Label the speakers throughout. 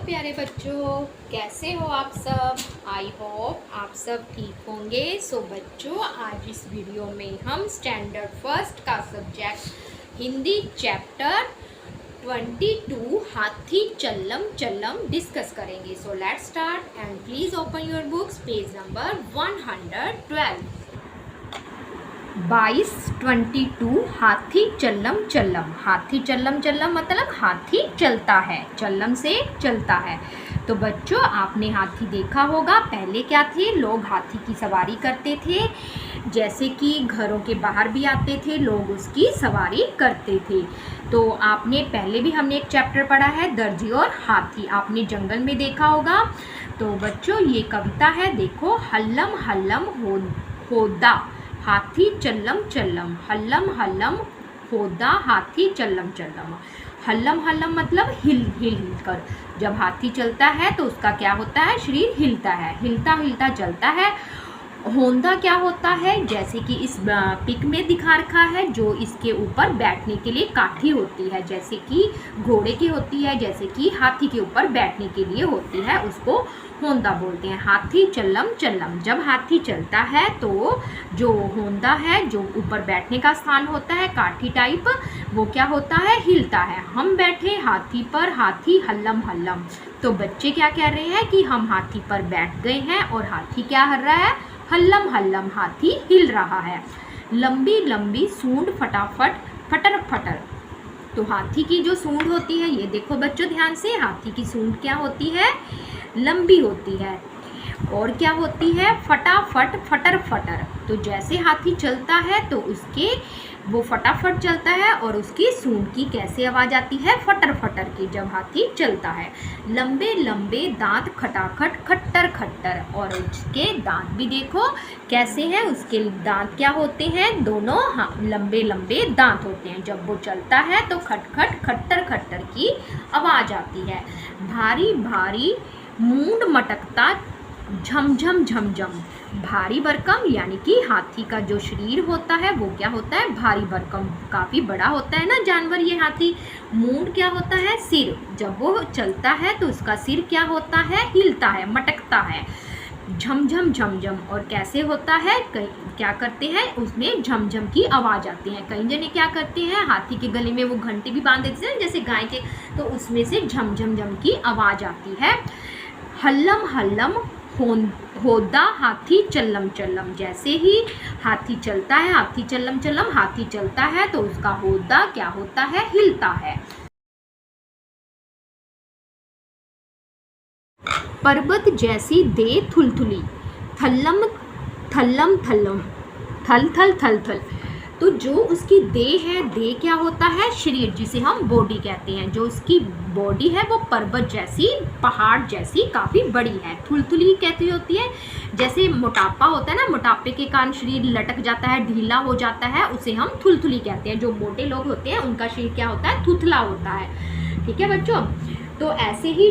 Speaker 1: प्यारे बच्चों, कैसे हो आप सब। आई होप आप सब ठीक होंगे। सो बच्चों, आज इस वीडियो में हम स्टैंडर्ड फर्स्ट का सब्जेक्ट हिंदी चैप्टर 22 हाथी चल्लम चल्लम डिस्कस करेंगे। So let's start and please open your books, page number 112। 22 हाथी चल्लम चल्लम। हाथी चल्लम चल्लम मतलब हाथी चलता है, चल्लम से चलता है। तो बच्चों, आपने हाथी देखा होगा। पहले क्या थे, लोग हाथी की सवारी करते थे, जैसे कि घरों के बाहर भी आते थे, लोग उसकी सवारी करते थे। तो आपने पहले भी हमने एक चैप्टर पढ़ा है, दर्जी और हाथी, आपने जंगल में देखा होगा। तो बच्चों, ये कविता है, देखो। हल्लम हल्लम होदा हाथी चल्लम चल्लम, हल्लम हल्लम होदा हाथी चल्लम चल्लम। हल्लम हल्लम मतलब हिल हिल कर। जब हाथी चलता है तो उसका क्या होता है, शरीर हिलता है, हिलता हिलता चलता है। होंदा क्या होता है, जैसे कि इस पिक में दिखा रखा है, जो इसके ऊपर बैठने के लिए काठी होती है, जैसे कि घोड़े की होती है, जैसे कि हाथी के ऊपर बैठने के लिए होती है, उसको होंदा बोलते हैं। हाथी चल्लम चल्लम, जब हाथी चलता है तो जो होंदा है, जो ऊपर बैठने का स्थान होता है काठी टाइप, वो क्या होता है, हिलता है। हम बैठे हाथी पर, हाथी हल्लम हल्लम। तो बच्चे क्या कह रहे हैं कि हम हाथी पर बैठ गए हैं और हाथी क्या कर रहा है, हल्लम हल्लम हाथी हिल रहा है। लंबी लंबी सूंड फटाफट फटर फटर। तो हाथी की जो सूंड होती है, ये देखो बच्चों ध्यान से, हाथी की सूंड क्या होती है, लंबी होती है। और क्या होती है, फटाफट फटर फटर। तो जैसे हाथी चलता है तो उसके वो फटाफट चलता है और उसकी सूंड की कैसे आवाज़ आती है, फटर फटर की, जब हाथी चलता है। लंबे लंबे दांत खटाखट खट्टर खट्टर। और उसके दांत भी देखो कैसे हैं, उसके दांत क्या होते हैं, दोनों लंबे लंबे दांत होते हैं। जब वो चलता है तो खटखट खट्टर खट्टर की आवाज़ आती है। भारी भारी मूंड मटकता झमझम झमझम। भारी भरकम यानी कि हाथी का जो शरीर होता है वो क्या होता है, भारी भरकम, काफ़ी बड़ा होता है ना जानवर ये हाथी। मूंड क्या होता है, सिर। जब वो चलता है तो उसका सिर क्या होता है, हिलता है, मटकता है। झमझम झमझम, और कैसे होता है, कई क्या करते हैं, उसमें झमझम की आवाज़ आती है। कई जने क्या करते हैं, हाथी के गले में वो घंटे भी बांध देते हैं जैसे गाय के, तो उसमें से झमझम झम की आवाज़ आती है। हल्लम हल्लम होदा हाथी चल्लम चल्लम। जैसे ही हाथी चलता है, हाथी चल्लम चल्लम, हाथी चलता है तो उसका होदा क्या होता है, हिलता है। पर्वत जैसी दे थुलथुली, थल्लम थल्लम थल्लम, थल थल थल थल। तो जो उसकी देह है, देह क्या होता है, शरीर, जिसे हम बॉडी कहते हैं। जो उसकी बॉडी है वो पर्वत जैसी, पहाड़ जैसी काफ़ी बड़ी है। थुलथुली कैसी होती है, जैसे मोटापा होता है ना, मोटापे के कारण शरीर लटक जाता है, ढीला हो जाता है, उसे हम थुलथुली कहते हैं। जो मोटे लोग होते हैं उनका शरीर क्या होता है, थुथला होता है। ठीक है बच्चों। तो ऐसे ही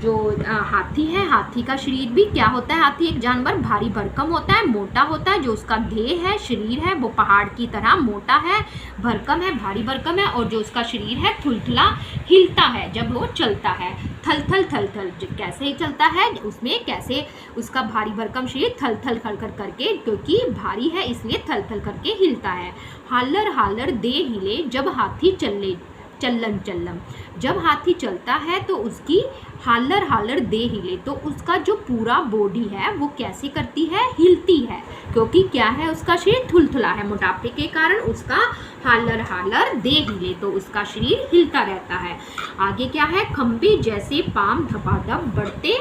Speaker 1: जो हाथी है, हाथी का शरीर भी क्या होता है, हाथी एक जानवर भारी भरकम होता है, मोटा होता है। जो उसका देह है, शरीर है, वो पहाड़ की तरह मोटा है, भरकम है, भारी भरकम है। और जो उसका शरीर है थुलथुला, हिलता है जब वो चलता है। थल थल थल थल, कैसे ही चलता है, उसमें कैसे उसका भारी भरकम शरीर थल थल थल कर करके, क्योंकि भारी है इसलिए थल थल करके हिलता है। हालर हालर दे हिले जब हाथी चले चल्लम चल्लम। जब हाथी चलता है तो उसकी हालर हालर दे हिले, तो उसका जो पूरा बॉडी है वो कैसे करती है, हिलती है, क्योंकि क्या है, उसका शरीर थुलथुला है, मोटापे के कारण उसका हालर हालर दे हिले, तो उसका शरीर हिलता रहता है। आगे क्या है, खंबे जैसे पाम धपाधप बढ़ते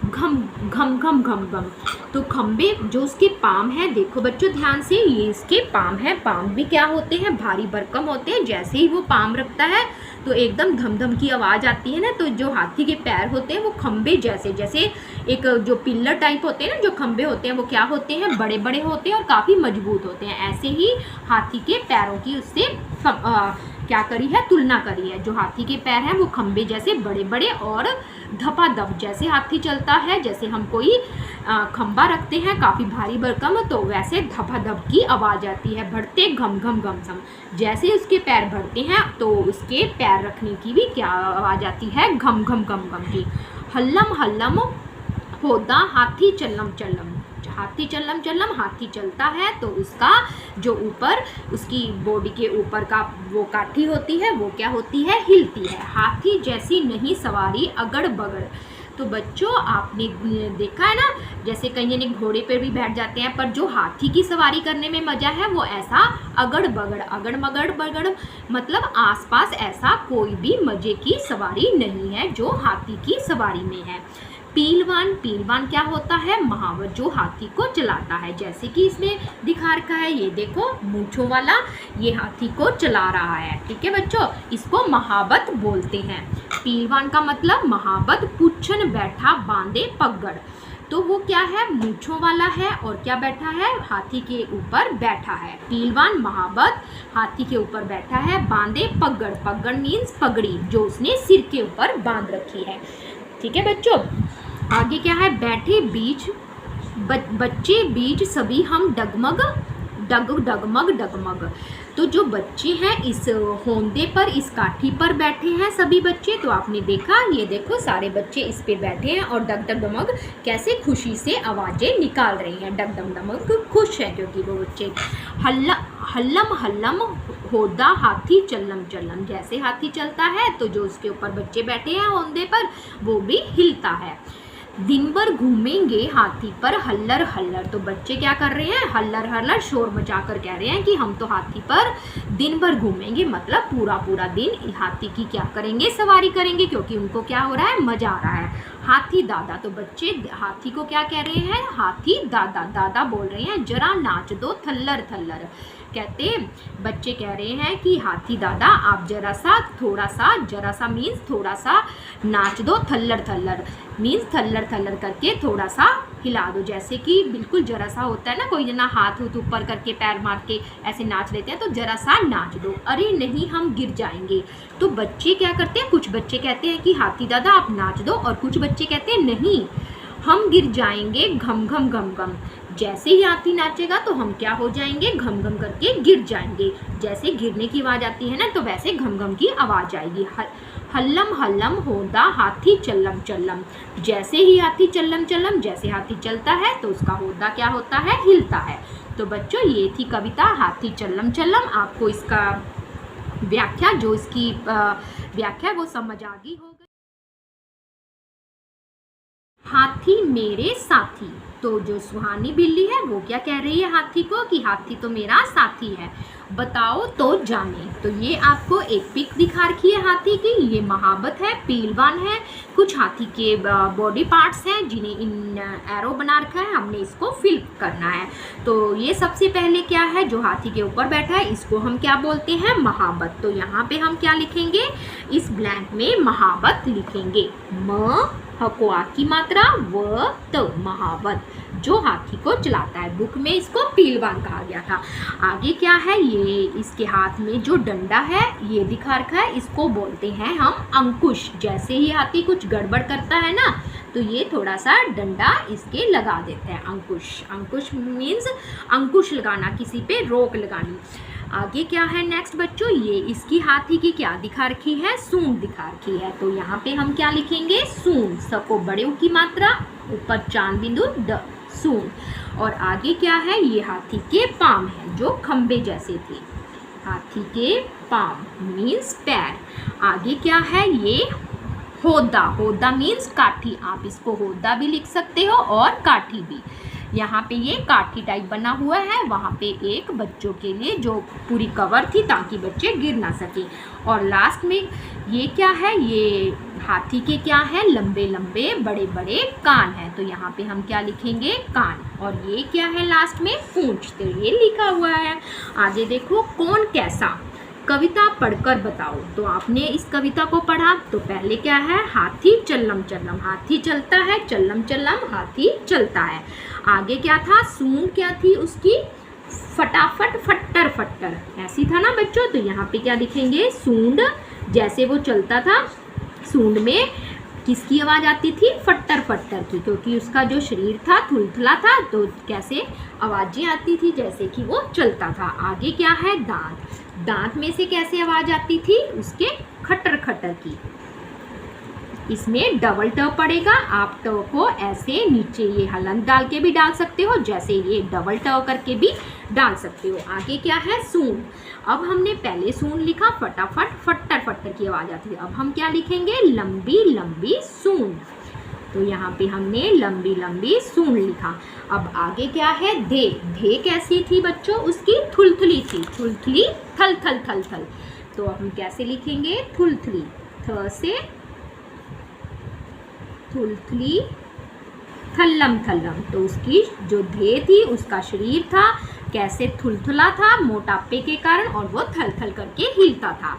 Speaker 1: घम घम घम घम घम। तो खंबे जो उसके पाम है, देखो बच्चों ध्यान से, ये इसके पाम है, पाम भी क्या होते हैं, भारी भरकम होते हैं। जैसे ही वो पाम रखता है तो एकदम धम धम की आवाज़ आती है ना। तो जो हाथी के पैर होते हैं वो खंबे जैसे, जैसे एक जो पिल्लर टाइप होते हैं ना, जो खंबे होते हैं, वो क्या होते हैं, बड़े बड़े होते हैं और काफ़ी मजबूत होते हैं। ऐसे ही हाथी के पैरों की उससे क्या करी है, तुलना करी है। जो हाथी के पैर हैं वो खंबे जैसे बड़े बड़े और धपाधप जैसे हाथी चलता है, जैसे हम कोई खंबा रखते हैं काफ़ी भारी भरकम, तो वैसे धपाधप की आवाज़ आती है, बढ़ते घम घम घम घम। जैसे उसके पैर बढ़ते हैं तो उसके पैर रखने की भी क्या आवाज़ आती है, घम घम घम घम की। हल्लम हल्लम होदा हाथी चल्लम चल्लम, हाथी चल्लम चल्लम, हाथी चलता है तो उसका जो ऊपर, उसकी बॉडी के ऊपर का वो काठी होती है वो क्या होती है, हिलती है। हाथी जैसी नहीं सवारी अगड़ बगड़। तो बच्चों आपने देखा है ना, जैसे कई जने घोड़े पर भी बैठ जाते हैं, पर जो हाथी की सवारी करने में मज़ा है वो ऐसा अगड़ बगड़, अगड़ मगड़ बगड़, मतलब आसपास ऐसा कोई भी मज़े की सवारी नहीं है जो हाथी की सवारी में है। पीलवान, पीलवान क्या होता है, महावत जो हाथी को चलाता है। जैसे कि इसमें दिखा रखा है, ये देखो मूंछों वाला ये हाथी को चला रहा है। ठीक है बच्चों, इसको महावत बोलते हैं। पीलवान का मतलब महावत, पुच्छन बैठा बांधे पगड़। तो वो क्या है, मूंछों वाला है और क्या बैठा है, हाथी के ऊपर बैठा है। पीलवान महावत हाथी के ऊपर बैठा है, बांधे पगड़, पगड़ मीन्स पगड़ी जो उसने सिर के ऊपर बांध रखी है। ठीक है बच्चों, आगे क्या है, बैठे बीच बच्चे बीच सभी हम डगमग डगमग डगमग। तो जो बच्चे हैं इस होंदे पर, इस काठी पर बैठे हैं सभी बच्चे। तो आपने देखा, ये देखो सारे बच्चे इस पे बैठे हैं और डग डग डमग कैसे खुशी से आवाज़ें निकाल रही हैं। डग डग डमग खुश है क्योंकि वो बच्चे। हल्लम हल्लम होदा हाथी चल्लम चल्लम, जैसे हाथी चलता है तो जो उसके ऊपर बच्चे बैठे हैं होंदे पर वो भी हिलता है। दिन भर घूमेंगे हाथी पर हल्लर हल्लर। तो बच्चे क्या कर रहे हैं, हल्लर हल्लर शोर मचाकर कह रहे हैं कि हम तो हाथी पर दिन भर घूमेंगे, मतलब पूरा पूरा दिन हाथी की क्या करेंगे, सवारी करेंगे, क्योंकि उनको क्या हो रहा है, मजा आ रहा है। हाथी दादा, तो बच्चे हाथी को क्या कह रहे हैं, हाथी दादा, दादा बोल रहे हैं जरा नाच दो थल्लर थल्लर। कहते बच्चे कह रहे हैं कि हाथी दादा आप जरा सा, थोड़ा सा, जरा सा मीन्स थोड़ा सा नाच दो, थल्लर थल्लर मीन्स थल्लर थल्लर करके थोड़ा सा हिला दो। जैसे कि बिल्कुल जरा सा होता है ना, कोई जना हाथ ऊपर करके पैर मार के ऐसे नाच लेते हैं, तो जरा सा नाच दो। अरे नहीं हम गिर जाएंगे। तो बच्चे क्या करते हैं, कुछ बच्चे कहते हैं कि हाथी दादा आप नाच दो, और कुछ बच्चे कहते हैं नहीं हम गिर जाएंगे, घम घम घम घम। जैसे ही हाथी नाचेगा तो हम क्या हो जाएंगे, घम घम करके गिर जाएंगे। जैसे गिरने की आवाज़ आती है ना, तो वैसे घम घम की आवाज़ आएगी। हल्लम हल्लम होदा हाथी चल्लम चल्लम, जैसे ही हाथी चल्लम चल्लम, जैसे हाथी चलता है तो उसका होदा क्या होता है, हिलता है। तो बच्चों ये थी कविता हाथी चल्लम चल्लम। आपको इसका व्याख्या, जो इसकी व्याख्या वो समझ आ गई होगी। हाथी मेरे साथी, तो जो सुहानी बिल्ली है वो क्या कह रही है हाथी को कि हाथी तो मेरा साथी है, बताओ तो जाने। तो ये आपको एक पिक दिखा रखी है हाथी की, ये महावत है, पीलवान है, कुछ हाथी के बॉडी पार्ट्स हैं जिन्हें इन एरो बना रखा है, हमने इसको फिल करना है। तो ये सबसे पहले क्या है, जो हाथी के ऊपर बैठा है इसको हम क्या बोलते हैं, महावत। तो यहाँ पे हम क्या लिखेंगे, इस ब्लैंक में महावत लिखेंगे, म हकुआ की मात्रा व त, महावत जो हाथी को चलाता है। बुक में इसको पीलवान कहा गया था। आगे क्या है, ये इसके हाथ में जो डंडा है ये दिखा रखा है, इसको बोलते हैं हम अंकुश। जैसे ही हाथी कुछ गड़बड़ करता है ना, तो ये थोड़ा सा डंडा इसके लगा देते हैं, अंकुश। अंकुश मीन्स अंकुश लगाना, किसी पे रोक लगानी। आगे क्या है नेक्स्ट बच्चों, ये इसकी हाथी की क्या दिखा रखी है, सूंड दिखा रखी है। तो यहाँ पे हम क्या लिखेंगे, सूंड, सबको बड़े की मात्रा, ऊपर चांद बिंदु ड, सूंड। और आगे क्या है, ये हाथी के पाँव हैं जो खंबे जैसे थे, हाथी के पाँव मीन्स पैर। आगे क्या है, ये होदा, होदा मीन्स काठी, आप इसको होदा भी लिख सकते हो और काठी भी। यहाँ पे ये काठी टाइप बना हुआ है, वहाँ पे एक बच्चों के लिए जो पूरी कवर थी ताकि बच्चे गिर ना सके। और लास्ट में ये क्या है, ये हाथी के क्या है, लंबे लंबे बड़े बड़े कान हैं। तो यहाँ पे हम क्या लिखेंगे, कान। और ये क्या है लास्ट में, पूंछ। तो ये लिखा हुआ है। आगे देखो, कौन कैसा, कविता पढ़कर बताओ। तो आपने इस कविता को पढ़ा तो पहले क्या है, हाथी चल्लम चल्लम, हाथी चलता है, चल्लम चल्लम हाथी चलता है। आगे क्या था, सूंड क्या थी उसकी, फटाफट फट्टर फट्टर, ऐसी था ना बच्चों। तो यहाँ पे क्या लिखेंगे, सूंड, जैसे वो चलता था सूंड में किसकी आवाज़ आती थी, फट्टर फट्टर की, क्योंकि उसका जो शरीर था थुलथुला था, तो कैसे आवाज़ें आती थी, जैसे कि वो चलता था। आगे क्या है, दांत, दांत में से कैसे आवाज़ आती थी उसके, खटर खटर की। इसमें डबल ट पड़ेगा, आप ट को ऐसे नीचे ये हलंत डाल के भी डाल सकते हो, जैसे ये डबल ट करके भी डाल सकते हो। आगे क्या है, सूंड, अब हमने पहले सूंड लिखा, फटाफट फट्टर फट्टर की आवाज़ आती है। अब हम क्या लिखेंगे, लंबी लंबी सूंड, तो यहाँ पे हमने लंबी लंबी सूंड लिखा। अब आगे क्या है, धे, धे कैसी थी बच्चों, उसकी थुलथुली थी, थुलथुली थल थल थल थल, तो हम कैसे लिखेंगे, थुलथुली, थ से थुलथुली थल्लम थल्लम, तो उसकी जो धे थी उसका शरीर था कैसे थुलथुला था मोटापे के कारण, और वो थल थल करके हिलता था।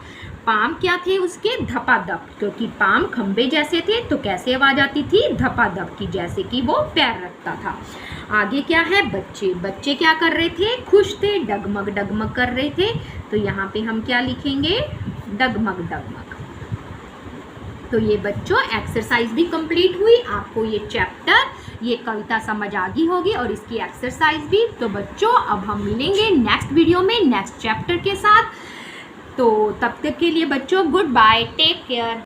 Speaker 1: पाम क्या थे उसके, धपाधप, क्योंकि पाम खंबे जैसे थे तो कैसे आवाज़ आती थी, धपाधप की, जैसे कि वो पैर रखता था। आगे क्या है, बच्चे, बच्चे क्या कर रहे थे, खुश थे, डगमग डगमग कर रहे थे, तो यहाँ पे हम क्या लिखेंगे, डगमग डगमग। तो ये बच्चों एक्सरसाइज भी कंप्लीट हुई, आपको ये चैप्टर, ये कविता समझ आ गई होगी और इसकी एक्सरसाइज भी। तो बच्चों अब हम मिलेंगे नेक्स्ट वीडियो में नेक्स्ट चैप्टर के साथ। तो तब तक के लिए बच्चों गुड बाय, टेक केयर।